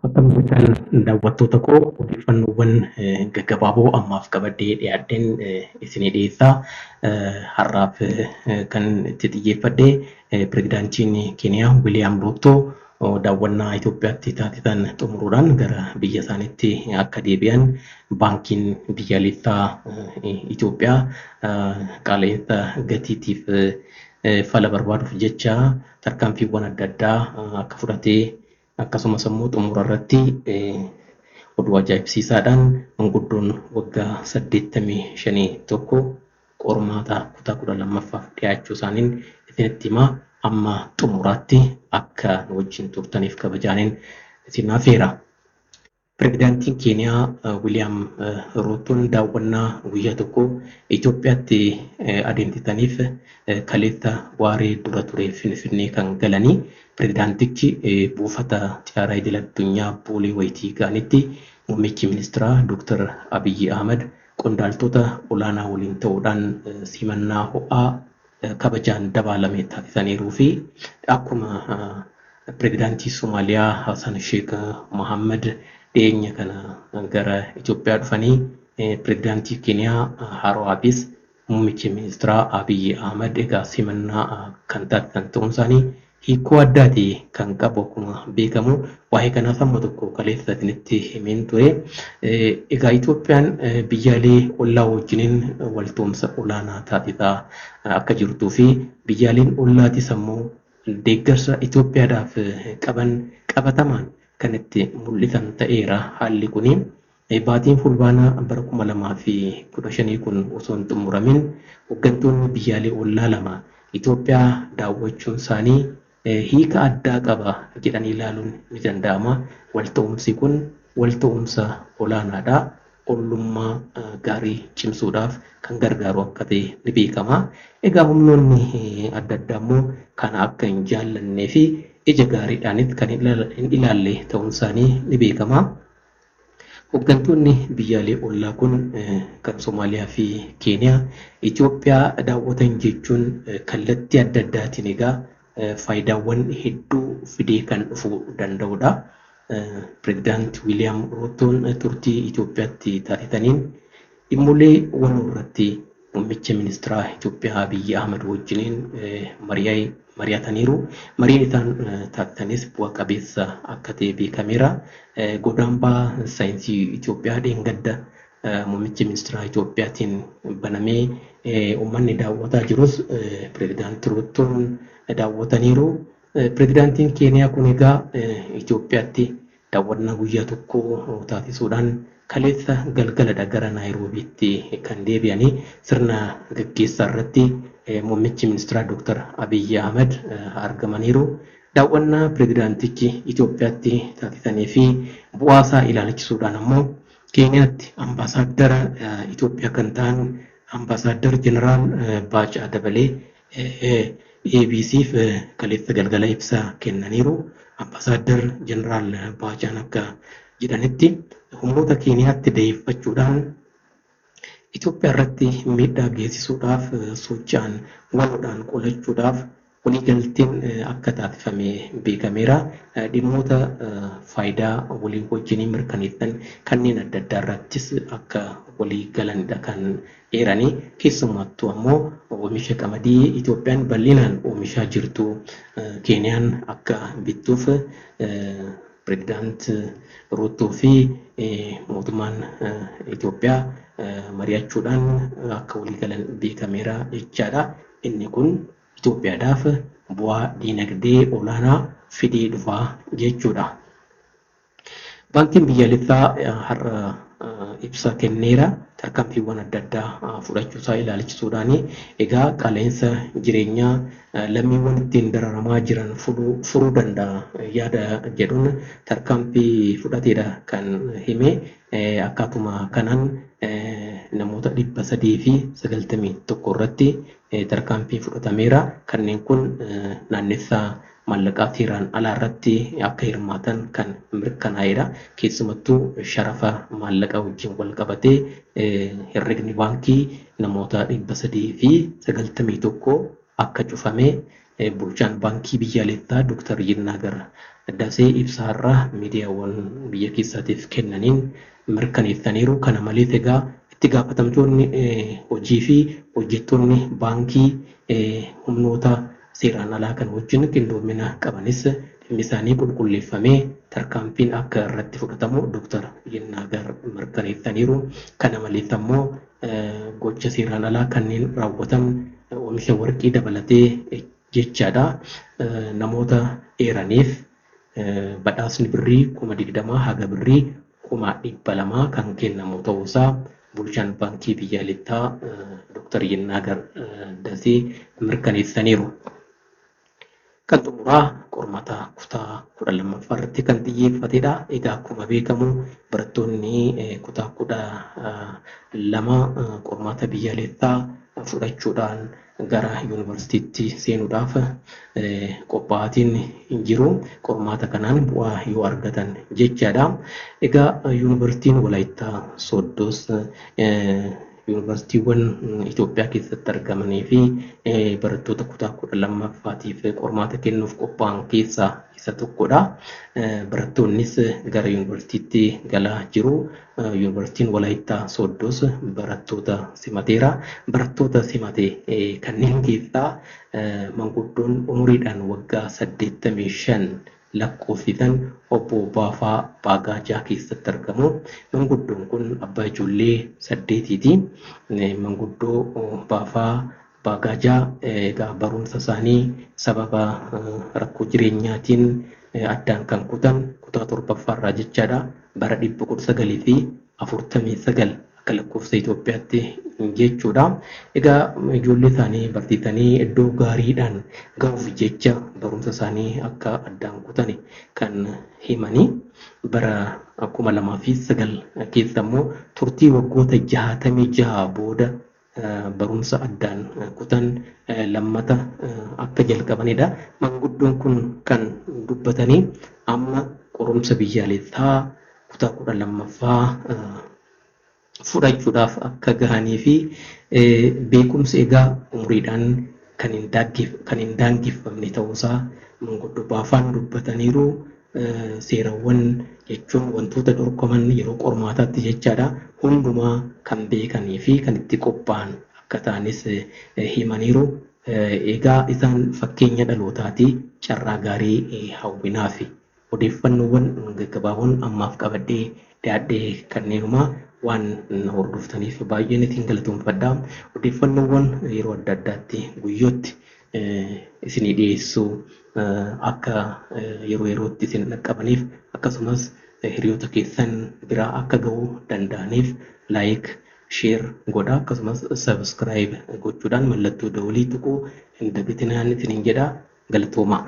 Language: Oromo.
Akkam jirtan daawwattoota koo odeeffannoowwan gaggabaaboo ammaaf qabadhee dhiyaadheen isinii dhiyeessaa. Har'aaf kan itti xiyyeeffadhe pirezidaantiin Keeniyaa Wiiliyaam Ruuttoo daawwannaa Itoophiyaatti taasisan xumuruudhaan gara biyya isaaniitti akka deebi'an baankiin biyyaalessaa Itoophiyaa qaala'insa gatiitiif fala barbaaduuf jecha tarkaanfiiwwan adda addaa akka fudhatee akkasumas immoo xumura irratti oduu ajaa'ibsiisaadhaan manguddoon waggaa 85 tokko qormaata kutaa 12ffaaf dhiyaachuu isaaniin isinitti himaa. Amma xumuraatti akka nu wajjin turtaniif kabajaaniin isin affeera. Pirezidaantiin Keeniyaa Wiiliyaam Ruuttoon daawwannaa guyyaa tokko Itoophiyaatti adeemsisaniif kaleessa waaree dura ture Finfinnee kan galanii pirezidaantichi buufata xiyyaara idil addunyaa Boolee wayitii ga'anitti muummichi ministeeraa Dr. Abiyyi Ahmed qondaaltota olaanaa waliin ta'uudhaan simannaa ho'aa kabajaan dabalame taasisaniiruu fi akkuma pirezidaantii Somaaliyaa Hassan Sheikh Mohammed dhiyeenya kana gara Itoophiyaa dhufanii pirezidaantii Keeniyaa Haarawaafis muummichi ministeeraa Abiyyi Ahmed egaa simannaa kan taasisan ta'uun isaanii hiikoo addaati kan qabu akkuma beekamu waa'ee kanaaf amma tokko kaleessa isinitti himeen ture. Egaa Itoophiyaan biyyaalee ollaa wajjiniin waltoomsa olaanaa taasisaa akka jirtuu fi biyyaaleen ollaatis ammoo deeggarsa Itoophiyaadhaaf qaban qabatamaan kan itti mul'isan ta'eera. Haalli kuni baatiin fulbaanaa bara 2015 kun osoo hin xumuramin hooggantoonni biyyaalee ollaa lama Itoophiyaa daawwachuun isaanii hiika addaa qaba jedhanii ilaaluun ni danda'ama. Walta'umsi kun walta'umsa olaanaadha. Ollummaa gaarii cimsuudhaaf kan gargaaru akka ta'e ni beekama. Egaa humnoonni adda addaa immoo kana akka hin jaallannee fi ija gaariidhaanis kan hin ilaalle ta'uun isaanii ni beekama. Hooggantoonni biyyaalee ollaa kun kan Somaaliyaa fi Keeniyaa Itoophiyaa daawwatan jechuun kallattii adda addaatiin egaa faayidaawwan hedduu fidee kan dhufuu danda'udha. Pirezidaantii Wiiliyaam Ruuttoon turtii Itoophiyaatti taasisaniin dhimmolee waloo irratti muummicha ministeeraa Itoophiyaa Abiyyi Ahmed wajjiniin mari'ataniiru. Mariin isaan taasisanis bu'a qabeessa akka ta'e beekameera. Godaambaa saayinsii Itoophiyaa dheengadda muummicha ministeeraa Itoophiyaatiin banamee uummanni daawwataa jirus pirezidaantii Ruuttoon daawwataniiru. Pirezidaantiin Keeniyaa kun egaa Itoophiyaatti daawwannaa guyyaa tokko taasisuudhaan kaleessa galgala gara Naayiroobiitti kan deebi'anii sirna gaggeessaa irratti muummichi ministeeraa Dr. Abiyyi Ahmed argamaniiru. Daawwannaa pirezidaantichi Itoophiyaatti taasisanii fi bu'aasaa ilaalchisuudhaan ammoo Keeniyaatti ambaasaadara Itoophiyaa kan ta'an ambaasaadar Jeneraal Baacaa Dabalee ABCf kaleessa galgala ibsa kennaniiru. Ambaasaadar Jeneraal Baacaan akka jedhanitti humnoota Keeniyaatti deeffachuudhaan Itoophiyaa irratti miidhaa geessisuudhaaf socho'an waloodhaan qolachuudhaaf waliigalteen akka taasifame beekameera. Dhimmoota faayidaa walii wajjin mirkaneessan kanneen adda addaa irrattis akka walii galanidha kan eeranii. Keessumattuu ammoo oomisha qamadii Itoophiyaan bal'inaan oomishaa jirtu Keeniyaan akka bittuuf pirezidaantii Ruuttoo fi mootummaan Itoophiyaa mari'achuudhaan akka walii galan beekameera jechaadha. Inni kun Itoophiyaadhaaf bu'aa diinagdee olaanaa fidee dhufaa jechuudha. Baankiin biyyaalessaa har'a ibsa kenneera. Tarkaanfiiwwan adda addaa fudhachuusaa ilaalchisuudhaan egaa qaala'insa jireenyaa lammiiwwan ittiin dararamaa jiran furuu danda'a yaada jedhuun tarkaanfii fudhateedha kan hime. Akkaatuma kanaan namoota 391 irratti tarkaanfii fudhatameera. Kanneen kun naannessaa maallaqaa seeraan alaa irratti akka hirmaatan kan mirkanaa'edha. Keessumattuu sharafa maallaqaa wajjin wal qabatee herregni baankii namoota 391 akka cufame bulchaan baankii biyyaalessaa Dr. Yinaagar Dassee ibsaarraa miidiyaawwan biyya keessaatiif kennaniin mirkaneessaniiru. Kana malees egaa itti gaafatamtoonni hojii fi hojjettoonni baankii humnoota seeraan alaa kan wajjin qindoomina qabanis dhimmi isaanii qulqulleeffamee tarkaanfiin akka irratti fudhatamu Dr. Yinaagar mirkaneessaniiru. Kana malees ammoo gocha seeraan alaa kanneen raawwatan oomisha warqii dabalatee jechaadha. Namoota eeraniif badhaasni birrii 20,000 haga birrii 200,000 kan kennamu ta'uusaa bulchaan baankii biyyaalessaa Dr. Yinaagar Dassee mirkaneessaniiru. Kan xumuraa qormaata kutaa 12ffaa irratti kan xiyyeeffatedha. Egaa akkuma beekamu barattoonni kutaa 12 qormaata biyyaalessaa fudhachuudhaan gara yuunivarsiitiitti seenuudhaaf qophaa'aatiin hin jiru. Qormaata kanaan bu'aa yoo argatan jechaadha. Egaa yuunivarsiitiin Walaayittaa Sooddoos yuunivarsiitiiwwan Itoophiyaa keessatti argamanii fi barattoota kutaa 12ffaatiif qormaata kennuuf qophaa'an keessaa isa tokkodha. Barattoonnis gara yuunivarsiitiitti galaa jiru. Yuunivarsiitiin Walaayittaa Sooddoos barattoota simateera. Barattoota simate kanneen keessaa manguddoon umuriidhaan waggaa 85 lakkoofsisan obbo Baafaa Baagaajaa keessatti argamu. Manguddoon kun abbaa ijoollee 8ti. Manguddoo Baafaa Baagaajaa egaa barumsa isaanii sababa rakkoo jireenyaatiin addaan kan kutan kutaa 7ffaarraa jechaadha. Bara 1949 akka lakkoofsa Itoophiyaatti jechuudha. Egaa ijoollee isaanii barsiisanii iddoo gaariidhaan gahuuf jecha barumsa isaanii akka addaan kutan kan himanii. Bara 2009 keessa immoo turtii waggoota 66 booda barumsa addaan kutan lammata akka jalqabanidha. Manguddoon kun kan dubbatanii amma qorumsa biyyaalessaa kutaa 12ffaa fudhachuudhaaf akka gahanii fi beekumsi egaa umuriidhaan kan hin daangeffamne ta'uusaa manguddoo Baafaan dubbataniiru. Seerawwan jechuun wantoota dhorkaman yeroo qormaataatti jechaadha hundumaa kan beekanii fi kan itti qophaa'an akka ta'anis himaniiru. Egaa isaan fakkeenya dhalootaati. Carraa gaarii hawwinaaf odeeffannoowwan gaggabaaboon ammaaf qabadhee dhiyaadhee kanneenuma waan hordoftaniif baay'een isin galatoomfadha. Odeeffannoowwan yeroo adda addaatti guyyootti isinii dhiyeessuu akka yeroo yerootti isin dhaqqabaniif akkasumas hiriyoota keessan biraa akka gahuu danda'aniif laayik sheer godha akkasumas sabskiraayib gochuudhaan mallattoo dawalii tuquu hin dagatinaan isiniin jedha. Galatoomaa.